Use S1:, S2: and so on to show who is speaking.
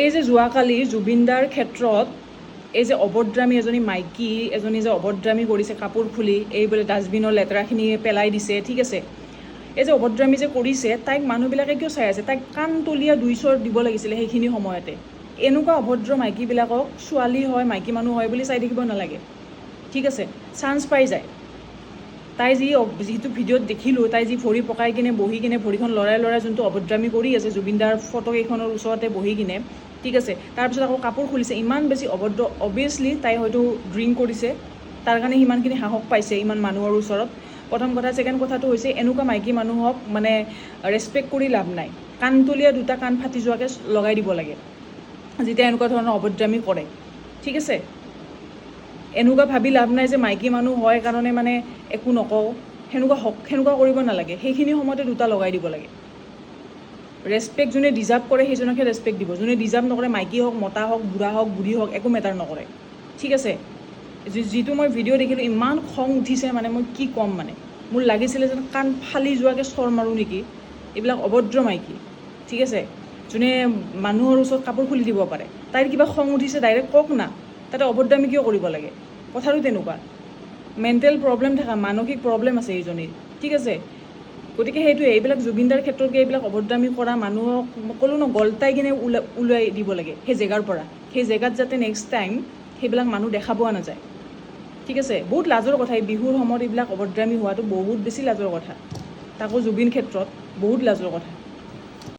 S1: এই যে যোৱাকালি জুবিনদাৰ ক্ষেত্ৰত এই যে অভদ্ৰামী এজনী মাইকী এজনী যে অভদ্ৰামী কৰিছে কাপোৰ খুলি এই বোলে ডাষ্টবিনৰ লেতেৰাখিনি পেলাই দিছে, ঠিক আছে। এই যে অভদ্ৰামী যে কৰিছে তাইক মানুহবিলাকে কিয় চাই আছে? তাইক কাণ তলীয়া 2 চৰ দিব লাগিছিলে সেইখিনি সময়তে। এনেকুৱা অভদ্ৰ মাইকীবিলাকক ছোৱালী হয় মাইকী মানুহ হয় বুলি চাই থাকিব নালাগে, ঠিক আছে। চান্স পাই যায়। তাই যিটো ভিডিঅ'ত দেখিলোঁ, তাই যি ভৰি পকাই কিনে বহি কিনে ভৰিখন লৰাই লৰাই যোনটো অভদ্ৰামী কৰি আছে জুবিনদাৰ ফটোকেইখনৰ ওচৰতে বহি কিনে, ঠিক আছে। তাৰপিছত আকৌ কাপোৰ খুলিছে, ইমান বেছি অভদ্ৰ। অবভিয়াছলি তাই হয়তো ড্ৰিংক কৰিছে, তাৰ কাৰণে সিমানখিনি সাহস পাইছে ইমান মানুহৰ ওচৰত। প্ৰথম কথা। ছেকেণ্ড কথাটো হৈছে এনেকুৱা মাইকী মানুহক মানে ৰেচপেক্ট কৰি লাভ নাই। কাণতলীয়া 2টা কাণ ফাটি যোৱাকৈ লগাই দিব লাগে যেতিয়া এনেকুৱা ধৰণৰ অভদ্ৰামী কৰে, ঠিক আছে। এনেকুৱা ভাবি লাভ নাই যে মাইকী মানুহ হয় কাৰণে মানে একো নকওঁ, সেনেকুৱা কৰিব নালাগে। সেইখিনি সময়তে 2টা লগাই দিব লাগে। ৰেচপেক্ট যোনে ডিজাৰ্ভ কৰে সেইজনকহে ৰেচপেক্ট দিব। যোনে ডিজাৰ্ভ নকৰে, মাইকী হওক মতা হওক বুঢ়া হওক বুঢ়ী হওক, একো মেটাৰ নকৰে, ঠিক আছে। যিটো মই ভিডিঅ' দেখিলোঁ ইমান খং উঠিছে মানে মই কি ক'ম মানে। মোৰ লাগিছিলে যেন কাণ ফালি যোৱাকৈ চৰ মাৰোঁ নেকি। এইবিলাক অভদ্ৰ মাইকী, ঠিক আছে। যোনে মানুহৰ ওচৰত কাপোৰ খুলি দিব পাৰে। তাইৰ কিবা খং উঠিছে ডাইৰেক্ট কওক না, তাতে অভদ্ৰামী কিয় কৰিব লাগে? কথাটো তেনেকুৱা। মেণ্টেল প্ৰব্লেম থকা, মানসিক প্ৰব্লেম আছে এইজনীৰ, ঠিক আছে। গতিকে সেইটোৱে, এইবিলাক জুবিনদাৰ ক্ষেত্ৰতকৈ এইবিলাক অভদ্ৰামী কৰা মানুহক ক'লো ন গলটাই কিনে ওলাই দিব লাগে সেই জেগাৰ পৰা। সেই জেগাত যাতে নেক্সট টাইম সেইবিলাক মানুহ দেখা পোৱা নাযায়, ঠিক আছে। বহুত লাজৰ কথা, এই বিহুৰ সময়ত এইবিলাক অভদ্ৰামী হোৱাটো বহুত বেছি লাজৰ কথা। তাকো জুবিন ক্ষেত্ৰত বহুত লাজৰ কথা।